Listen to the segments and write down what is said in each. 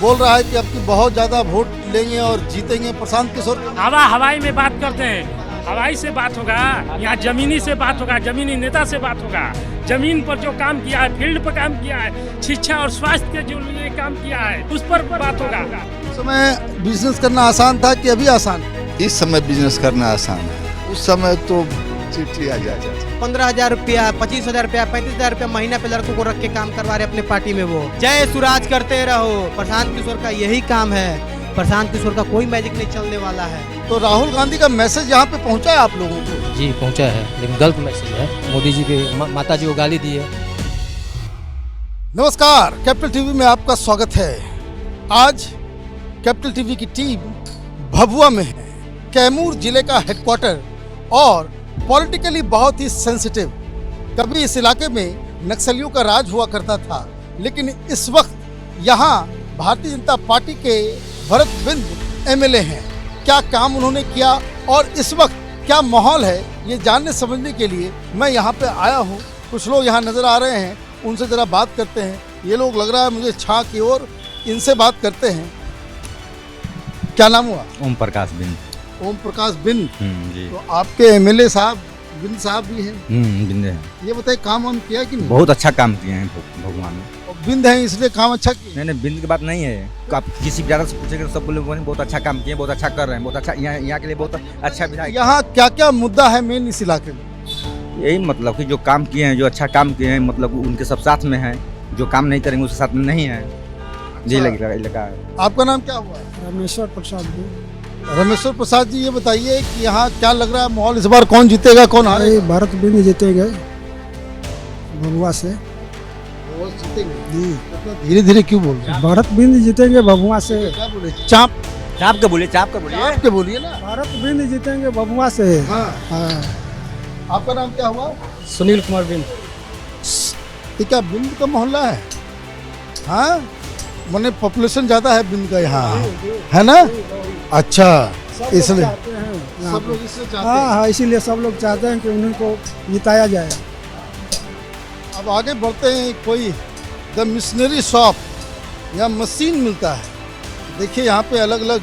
बोल रहा है कि अब की बहुत ज्यादा वोट लेंगे और जीतेंगे प्रशांत किशोर। हवाई में बात करते हैं, हवाई से बात होगा, यहाँ जमीनी से बात होगा, जमीनी नेता से बात होगा। जमीन पर जो काम किया है, फील्ड पर काम किया है, शिक्षा और स्वास्थ्य के जो लिए काम किया है, उस पर बात होगा। उस समय बिजनेस करना आसान था कि अभी आसान है? इस समय बिजनेस करना आसान है, उस समय तो चिट्ठी आ जाती थी। 15,000 रुपया, 25,000 रुपया, 35,000 रुपया महीना पे लड़कों को रख के काम करवा रहे अपने पार्टी में। वो जय सुराज करते रहो, प्रशांत किशोर का यही काम है। प्रशांत किशोर का कोई मैजिक नहीं चलने वाला है। तो राहुल गांधी का मैसेज यहाँ पे पहुँचा है आप लोगों को? जी पहुंचा है, लेकिन गलत मैसेज है। मोदी जी के माता जी को गाली दी है। नमस्कार, कैपिटल टीवी में आपका स्वागत है। आज कैपिटल टीवी की टीम भभुआ में है, कैमूर जिले का हेडक्वार्टर और पॉलिटिकली बहुत ही सेंसिटिव। कभी इस इलाके में नक्सलियों का राज हुआ करता था, लेकिन इस वक्त यहाँ भारतीय जनता पार्टी के भरत बिंद एमएलए हैं। क्या काम उन्होंने किया और इस वक्त क्या माहौल है, ये जानने समझने के लिए मैं यहाँ पे आया हूँ। कुछ लोग यहाँ नजर आ रहे हैं, उनसे जरा बात करते हैं। ये लोग लग रहा है मुझे छा की ओर, इनसे बात करते हैं। क्या नाम हुआ? ओम प्रकाश बिंद। ओम प्रकाश बिंद। जी। तो आपके एमएलए साहब बिंद साहब भी हैं। बिंद है। ये बताइए, काम हम किया कि नहीं? बहुत अच्छा काम किए हैं भगवान ने। और बिंद है इसलिए काम अच्छा किया? नहीं, बिंद की बात नहीं है। आप किसी ज़्यादा से पूछेंगे तो सब बोलेंगे बहुत अच्छा काम किए, बहुत अच्छा कर रहे हैं, बहुत अच्छा। यहाँ के लिए बहुत अच्छा विधायक। यहाँ क्या क्या मुद्दा है मेन इस इलाके में? यही मतलब कि जो काम किए हैं, जो अच्छा काम किए हैं, मतलब उनके सब साथ में हैं। जो काम नहीं करेंगे उसके साथ में नहीं है। जी लगा है। आपका नाम क्या हुआ? रमेश्वर प्रसाद जी। रमेश्वर प्रसाद जी, ये बताइए कि यहाँ क्या लग रहा है माहौल, इस बार कौन जीतेगा कौन हारेगा? भारत बिंद जीतेंगे भभुआ से। जी, धीरे धीरे क्यों बोल रहे हैं? भारत बिंद जीतेंगे भभुआ से। क्या बोले? चाप चाप के बोलिए, चाप के बोलिए। चाप के बोलिए ना। भारत बिंद जीतेंगे भभुआ से। हाँ। हाँ। आपका नाम क्या हुआ? सुनील कुमार बिंद। ये क्या बिंद का मोहल्ला है? हाँ, मैंने पॉपुलेशन ज्यादा है बिंद का यहाँ, है ना? अच्छा, इसलिए सब लोग इसलिए चाहते हैं। हाँ, इसीलिए सब लोग चाहते हैं कि उन्हीं को जिताया जाए। अब आगे बढ़ते हैं। कोई द मिशनरी शॉप या मशीन मिलता है। देखिए यहाँ पे अलग अलग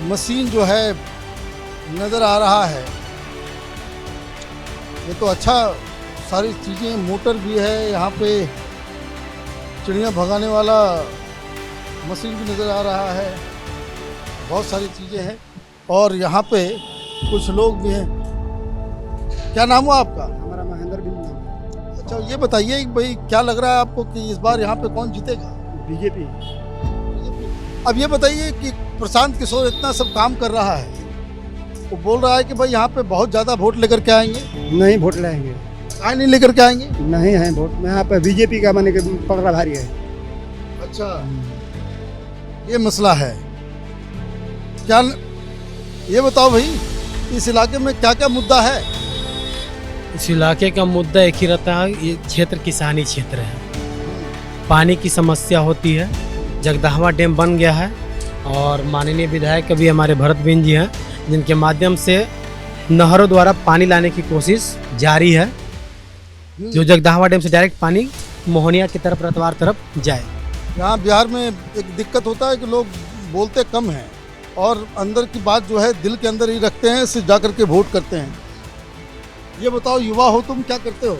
मशीन जो है नज़र आ रहा है। ये तो अच्छा, सारी चीज़ें, मोटर भी है यहाँ पे, चिड़िया भगाने वाला मशीन भी नज़र आ रहा है, बहुत सारी चीज़ें हैं। और यहाँ पे कुछ लोग भी हैं। क्या नाम हुआ आपका? हमारा महेंद्र बिंद नाम। अच्छा, ये बताइए कि भाई क्या लग रहा है आपको कि इस बार यहाँ पे कौन जीतेगा? बीजेपी। अब ये बताइए कि प्रशांत किशोर इतना सब काम कर रहा है, वो बोल रहा है कि भाई यहाँ पे बहुत ज़्यादा वोट लेकर के आएंगे। नहीं वोट लेंगे। काहे नहीं लेकर के आएंगे? नहीं है वोट में, यहाँ पे बीजेपी का माने के पकड़ा भारी है। अच्छा, ये मसला है क्या? ये बताओ भाई, इस इलाके में क्या क्या मुद्दा है? इस इलाके का मुद्दा एक ही रहता है, ये क्षेत्र किसानी क्षेत्र है। पानी की समस्या होती है। जगदहवा डैम बन गया है और माननीय विधायक अभी हमारे भरत बिंद जी हैं, जिनके माध्यम से नहरों द्वारा पानी लाने की कोशिश जारी है। जो जगदहवा डैम से डायरेक्ट पानी मोहनिया की तरफ, रतवार तरफ जाए। यहाँ बिहार में एक दिक्कत होता है कि लोग बोलते कम हैं और अंदर की बात जो है दिल के अंदर ही रखते हैं, सिर्फ जा करके वोट करते हैं। ये बताओ, युवा हो तुम, क्या करते हो?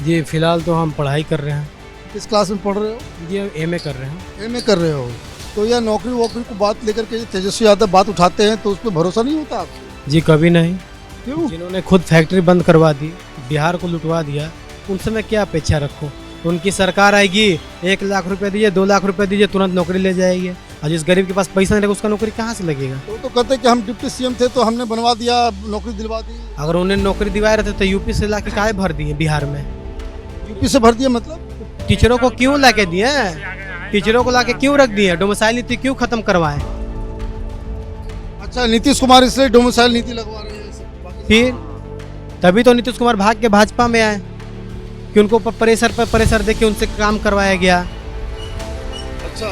जी फिलहाल तो हम पढ़ाई कर रहे हैं। किस क्लास में पढ़ रहे हो? ये एमए कर रहे हैं। एमए कर रहे हो। तो यह नौकरी वोकरी को बात लेकर के तेजस्वी यादव बात उठाते हैं तो उस पर भरोसा नहीं होता आपको? जी कभी नहीं। क्यों? जिन्होंने खुद फैक्ट्री बंद करवा दी, बिहार को लुटवा दिया, उनसे मैं क्या अपेक्षा रखूं? उनकी सरकार आएगी, 1 लाख रुपए दीजिए, 2 लाख रुपए दीजिए, तुरंत नौकरी ले जाएगी। और जिस गरीब के पास पैसा नहीं रहेगा उसका नौकरी कहाँ से लगेगा? तो कहते हैं कि हम डिप्टी सीएम थे तो हमने बनवा दिया, नौकरी दिलवा दी। अगर उन्हें नौकरी दिवाए रहते तो यूपी से लाके काहे भर दिए बिहार में? यूपी से भर दिया मतलब? टीचरों को क्यों लाके दिए? टीचरों को लाके क्यों रख दिए? डोमिसाइल नीति क्यों खत्म करवाए? अच्छा, नीतीश कुमार इसलिए डोमिसाइल नीति लगवा रहे हैं। फिर तभी तो नीतीश कुमार भाग के भाजपा में आए कि उनको प्रेशर दे के उनसे काम करवाया गया। अच्छा,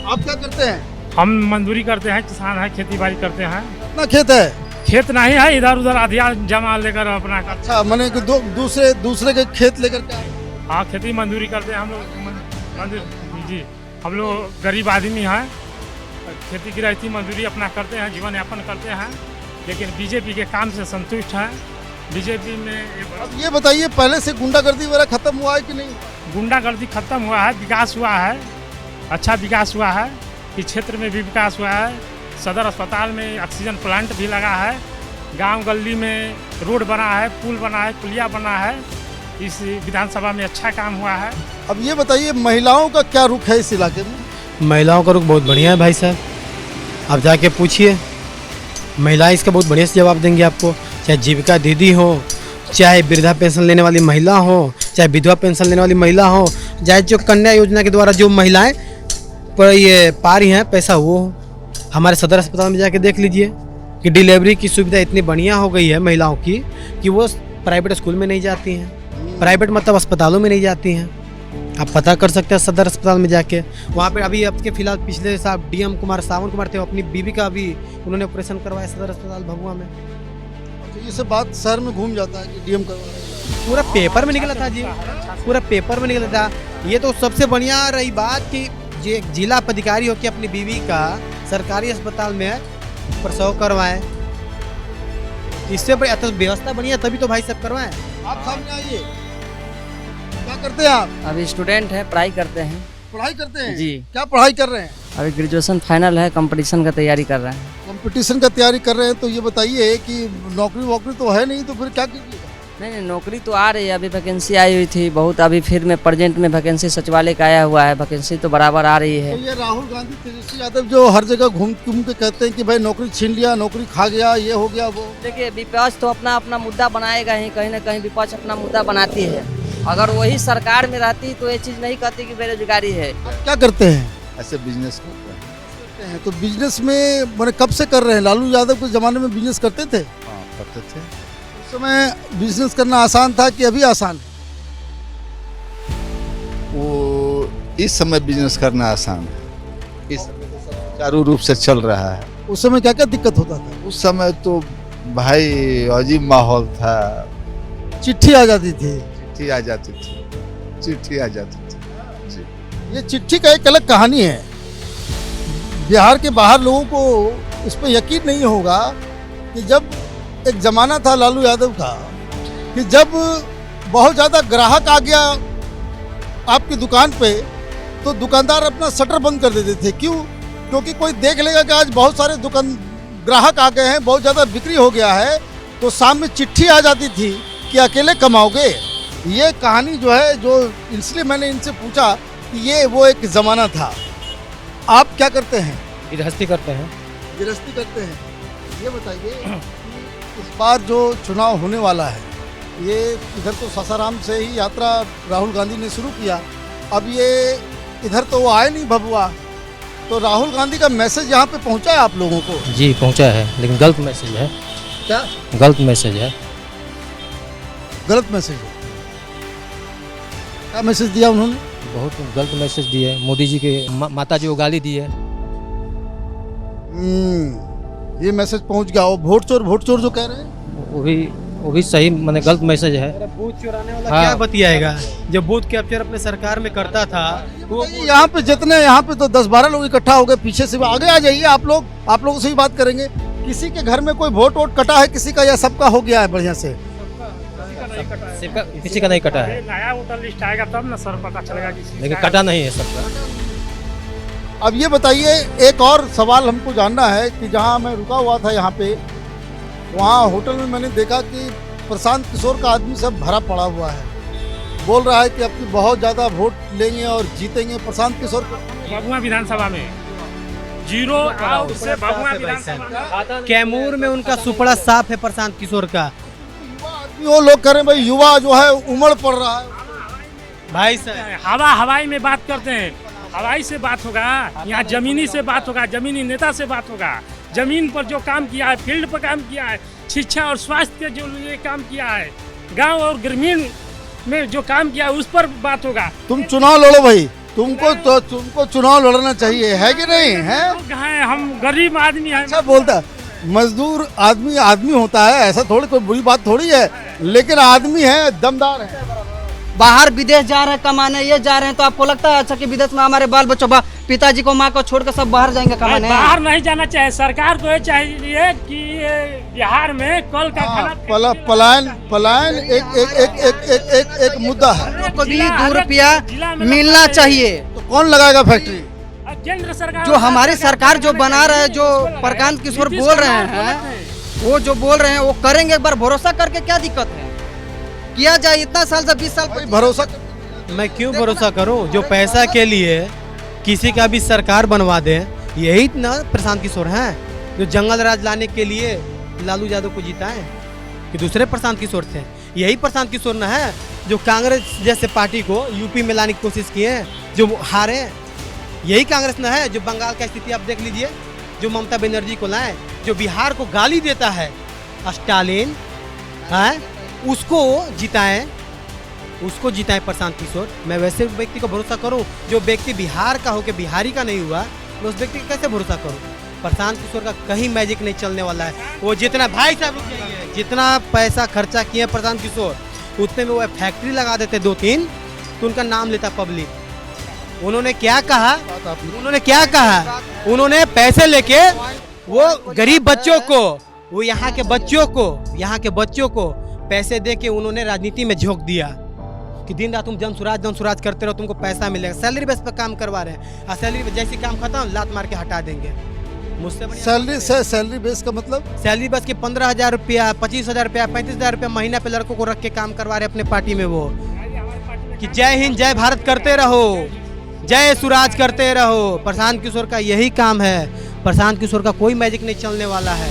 आप क्या करते हैं? हम मजदूरी करते हैं, किसान हैं, खेती बाड़ी करते हैं। कितना खेत है? खेत नहीं है, इधर उधर अधिया जमा लेकर अपना अच्छा, मैंने कि दूसरे के खेत लेकर के आए। हाँ, खेती मजदूरी करते हैं हम लोग। जी। हम लोग गरीब आदमी हैं, खेती गृहस्थी मजदूरी अपना करते हैं, जीवन यापन करते हैं, लेकिन बीजेपी के काम से संतुष्ट हैं। बीजेपी में अब ये बताइए, पहले से गुंडागर्दी वगैरह खत्म हुआ है कि नहीं? गुंडागर्दी खत्म हुआ है, विकास हुआ है, अच्छा विकास हुआ है, इस क्षेत्र में भी विकास हुआ है। सदर अस्पताल में ऑक्सीजन प्लांट भी लगा है, गांव गली में रोड बना है, पुल बना है, पुलिया बना है। इस विधानसभा में अच्छा काम हुआ है। अब ये बताइए, महिलाओं का क्या रुख है इस इलाके में? महिलाओं का रुख बहुत बढ़िया है भाई साहब, आप जाके पूछिए, महिलाएं इसका बहुत बढ़िया से जवाब देंगी आपको। चाहे जीविका दीदी हो, चाहे वृद्धा पेंशन लेने वाली महिला हो, चाहे विधवा पेंशन लेने वाली महिला हो, चाहे जो कन्या योजना के द्वारा जो महिलाएं पर ये पा रही हैं पैसा, वो हमारे सदर अस्पताल में जाके देख लीजिए कि डिलीवरी की सुविधा इतनी बढ़िया हो गई है महिलाओं की कि वो प्राइवेट स्कूल में नहीं जाती हैं, प्राइवेट मतलब अस्पतालों में नहीं जाती हैं। आप पता कर सकते हैं सदर अस्पताल में जाके। वहाँ पे अभी आपके फिलहाल पिछले साहब डीएम कुमार सावन कुमार थे, अपनी बीवी का भी उन्होंने ऑपरेशन करवाया सदर अस्पताल भभुआ में। तो ये सब बात शहर में घूम जाता है कि डीएम करवा रहे हैं। पूरा पेपर में निकला था जी, पूरा पेपर में निकला था। ये तो सबसे बढ़िया रही बात कि जो एक जिला पदाधिकारी हो कि अपनी बीवी का सरकारी अस्पताल में प्रसव करवाएं, इससे बड़ी तो व्यवस्था बढ़िया, तभी तो भाई सब करवाएं। आप सामने आइए, क्या करते हैं आप? अभी स्टूडेंट है, पढ़ाई करते हैं। पढ़ाई करते हैं जी। क्या पढ़ाई कर रहे हैं? अभी ग्रेजुएशन फाइनल है, कंपटीशन का तैयारी कर रहे हैं। कंपटीशन का तैयारी कर रहे हैं, तो ये बताइए कि नौकरी वोकरी तो है नहीं, तो फिर क्या कीजिएगा? नहीं, नौकरी तो आ रही है, अभी वैकेंसी आई हुई थी बहुत, अभी फिर में प्रेजेंट में वैकेंसी सचिवालय का आया हुआ है, वैकेंसी तो बराबर आ रही है। तो ये राहुल गांधी तेजस्वी यादव जो हर जगह घूम घूम के कहते हैं कि भाई नौकरी छीन लिया, नौकरी खा गया, ये हो गया वो। देखिए, विपक्ष तो अपना अपना मुद्दा बनाएगा ही, कहीं ना कहीं विपक्ष अपना मुद्दा बनाती है। अगर वही सरकार में रहती तो ये चीज़ नहीं कहती कि बेरोजगारी है। आप क्या करते हैं? ऐसे बिजनेस करते हैं। तो बिजनेस में मैंने कब से कर रहे हैं? लालू यादव के ज़माने में बिजनेस करते थे? हाँ, करते थे। उस समय बिजनेस करना आसान था कि अभी आसान है? वो इस समय बिजनेस करना आसान है, इस समय तो सब सुचारू रूप से चल रहा है। उस समय क्या क्या दिक्कत होता था? उस समय तो भाई अजीब माहौल था, चिट्ठी आ जाती थी। चिट्ठी आ जाती थी, चिट्ठी आ जाती थी जी। ये चिट्ठी का एक अलग कहानी है। बिहार के बाहर लोगों को इस पर यकीन नहीं होगा कि जब एक ज़माना था लालू यादव का कि जब बहुत ज़्यादा ग्राहक आ गया आपकी दुकान पे, तो दुकानदार अपना शटर बंद कर देते थे। क्यों? क्योंकि कोई देख लेगा कि आज बहुत सारे ग्राहक आ गए हैं, बहुत ज़्यादा बिक्री हो गया है, तो शाम में चिट्ठी आ जाती थी कि अकेले कमाओगे। ये कहानी जो है, जो इसलिए मैंने इनसे पूछा कि ये वो एक ज़माना था। आप क्या करते हैं? गृहस्थी करते हैं। गृहस्थी करते हैं। ये बताइए कि इस बार जो चुनाव होने वाला है, ये इधर तो सासाराम से ही यात्रा राहुल गांधी ने शुरू किया, अब ये इधर तो वो आए नहीं भभुआ, तो राहुल गांधी का मैसेज यहाँ पे पहुँचा है आप लोगों को? जी पहुँचा है, लेकिन गलत मैसेज है। क्या गलत मैसेज है? गलत मैसेज है? क्या मैसेज दिया उन्होंने? बहुत गलत मैसेज दिए। मोदी जी के माता जी को गाली दी है। ये मैसेज पहुँच गया। और वोट चोर जो कह रहे हैं वो भी सही, मैंने गलत मैसेज है। बूथ चुराने वाला हाँ। क्या बतियाएगा? जब बूथ कैप्चर अपने सरकार में करता था वो यहाँ पे जितने यहाँ पे तो 10-12 लोग इकट्ठा हो गए, पीछे से आगे आ जाइए। आप लोगों से ही बात करेंगे। किसी के घर में कोई वोट कटा है किसी का, या सबका हो गया है बढ़िया से? किसी का नहीं कटा है, नया वोटर लिस्ट आएगा तब ना सर पता चलेगा किसी लेकिन कटा नहीं है सबका। अब ये बताइए, एक और सवाल हमको जानना है कि जहाँ मैं रुका हुआ था यहाँ पे, वहाँ होटल में मैंने देखा कि प्रशांत किशोर का आदमी सब भरा पड़ा हुआ है, बोल रहा है कि अब की बहुत ज़्यादा वोट लेंगे और जीतेंगे प्रशांत किशोर को। भभुआ विधानसभा में 0 आउट से भभुआ विधानसभा। कैमूर में उनका सुपड़ा साफ है प्रशांत किशोर का। वो लोग कह रहे हैं भाई युवा जो है उमड़ पड़ रहा है। भाई साहब हवाई में बात करते हैं, हवाई से बात होगा, यहाँ जमीनी से बात होगा, जमीनी नेता से बात होगा। जमीन पर जो काम किया है, फील्ड पर काम किया है, शिक्षा और स्वास्थ्य के जो लिए काम किया है, गांव और ग्रामीण में जो काम किया है उस पर बात होगा। तुम चुनाव लड़ो भाई, तुमको चुनाव लड़ना चाहिए, है कि नहीं है? हम गरीब आदमी हैं। अच्छा बोलता है, मजदूर आदमी होता है, ऐसा थोड़ी कोई बुरी बात थोड़ी है, लेकिन आदमी है, दमदार है। बाहर विदेश जा रहे हैं कमाने, ये जा रहे हैं, तो आपको लगता है अच्छा कि विदेश में हमारे बाल बच्चों पिताजी को माँ को छोड़कर सब बाहर जाएंगे कमाने? बाहर नहीं जाना चाहिए। सरकार को ये चाहिए कि ये बिहार में कल का खाना पलायन एक मुद्दा है। को भी 2 रुपया मिलना चाहिए। तो कौन लगाएगा फैक्ट्री? केंद्र सरकार, जो हमारी सरकार जो बना रहे हैं, जो प्रशांत किशोर बोल रहे हैं, वो जो बोल रहे हैं वो करेंगे। एक बार भरोसा करके क्या दिक्कत है, किया जाए। इतना साल से 20 साल कोई भरोसा मैं क्यों भरोसा करूं? जो पैसा के लिए किसी का भी सरकार बनवा दे, यही ना प्रशांत किशोर हैं जो जंगल राज लाने के लिए लालू यादव को जिताए कि दूसरे प्रशांत किशोर थे? यही प्रशांत किशोर ना है जो कांग्रेस जैसे पार्टी को यूपी में लाने की कोशिश किए, जो हारे। यही कांग्रेस ना है जो बंगाल का स्थिति आप देख लीजिए, जो ममता बनर्जी को लाए, जो बिहार को गाली देता है स्टालिन है, उसको जिताएं प्रशांत किशोर। मैं वैसे व्यक्ति को भरोसा करूं जो व्यक्ति बिहार का हो के बिहारी का नहीं हुआ, मैं उस व्यक्ति को कैसे भरोसा करूं? प्रशांत किशोर का कहीं मैजिक नहीं चलने वाला है। वो जितना भाई साहब रुक जाइए, जितना पैसा खर्चा किए प्रशांत किशोर, उतने में वो फैक्ट्री लगा देते 2-3 तो उनका नाम लेता पब्लिक। उन्होंने क्या कहा? उन्होंने पैसे लेके वो गरीब बच्चों को, वो यहाँ के बच्चों को पैसे दे के उन्होंने राजनीति में झोंक दिया कि दिन रात तुम जन सुराज करते रहो, तुमको पैसा मिलेगा। सैलरी बेस पर काम करवा रहे हैं, और सैलरी पे जैसे काम खत्म लात मार के हटा देंगे। मुझसे सैलरी बेस का मतलब? सैलरी बस के 15,000 रुपया, 25,000 रुपया, 35,000 रुपया महीना पे लड़कों को रख के काम करवा रहे अपने पार्टी में। वो कि जय हिंद जय भारत करते रहो, जय सुराज करते रहो। प्रशांत किशोर का यही काम है। प्रशांत किशोर का कोई मैजिक नहीं चलने वाला है।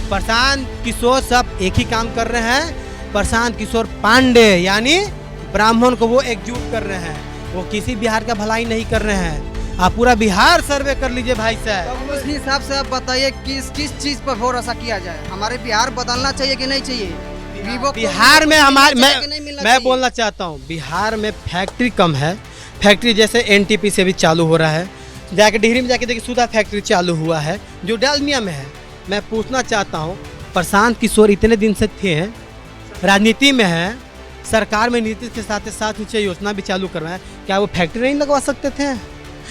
प्रशांत किशोर सब एक ही काम कर रहे हैं। प्रशांत किशोर पांडे यानी ब्राह्मण को वो एकजुट कर रहे हैं। वो किसी बिहार का भलाई नहीं कर रहे हैं। आप पूरा बिहार सर्वे कर लीजिए भाई साहब। उस हिसाब से आप बताइए किस चीज पर भरोसा किया जाए? हमारे बिहार बदलना चाहिए कि नहीं चाहिए? बिहार में मैं बोलना चाहता हूँ, बिहार में फैक्ट्री कम है। फैक्ट्री जैसे एनटीपी से भी चालू हो रहा है, जाके डिहरी में जाके देखिए सुधा फैक्ट्री चालू हुआ है जो डालमिया में है। मैं पूछना चाहता हूँ, प्रशांत किशोर इतने दिन से थे राजनीति में हैं, सरकार में नीतीश के साथ 7 इंच योजना भी चालू करवाएं, क्या वो फैक्ट्री नहीं लगवा सकते थे?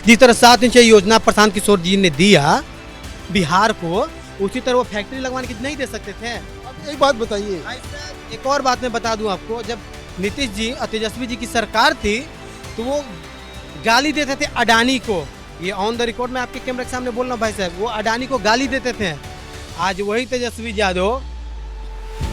जिस तरह 7 इंच योजना प्रशांत किशोर जी ने दिया बिहार को, उसी तरह वो फैक्ट्री लगवाने की नहीं दे सकते थे? एक बात बताइए। एक और बात मैं बता दूं आपको, जब नीतीश जी और तेजस्वी जी की सरकार थी तो वो गाली देते थे अडानी को। ये ऑन द रिकॉर्ड में आपके कैमरे के सामने बोलना भाई साहब, वो अडानी को गाली देते थे। आज वही तेजस्वी यादव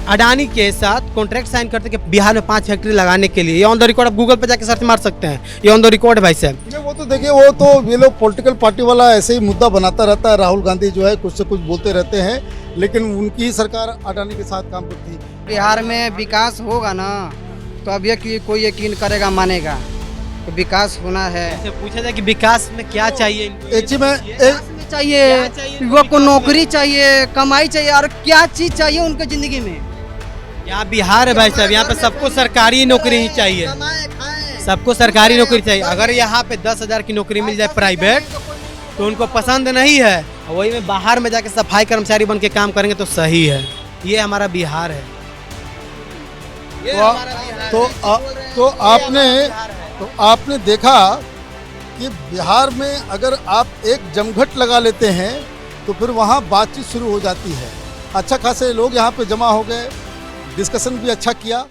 अडानी के साथ कॉन्ट्रैक्ट साइन करते कि बिहार में 5 फैक्ट्री लगाने के लिए। ये ऑन द रिकॉर्ड, आप गूगल पे जाके सर्च मार सकते हैं, ये ऑन द रिकॉर्ड है भाई साहब। वो तो देखिए, वो तो ये लोग पॉलिटिकल पार्टी वाला ऐसे ही मुद्दा बनाता रहता है। राहुल गांधी जो है कुछ से कुछ बोलते रहते हैं, लेकिन उनकी ही सरकार अडानी के साथ काम करती है। बिहार में विकास होगा ना तो अब ये कोई यकीन करेगा, मानेगा तो विकास होना है। पूछा जाए कि विकास में क्या चाहिए? चाहिए युवक को नौकरी चाहिए, कमाई चाहिए, और क्या चीज चाहिए उनके जिंदगी में? यहाँ बिहार है भाई साहब, यहाँ पे सबको सरकारी नौकरी ही चाहिए, सबको सरकारी नौकरी चाहिए। अगर यहाँ पे 10,000 की नौकरी मिल जाए प्राइवेट तो उनको पसंद नहीं है, वही में बाहर में जाके सफाई कर्मचारी बन के काम करेंगे तो सही है। ये हमारा बिहार है। तो आपने देखा कि बिहार में अगर आप एक जमघट लगा लेते हैं तो फिर वहाँ बातचीत शुरू हो जाती है। अच्छा खासे लोग यहाँ पे जमा हो गए, डिस्कशन भी अच्छा किया।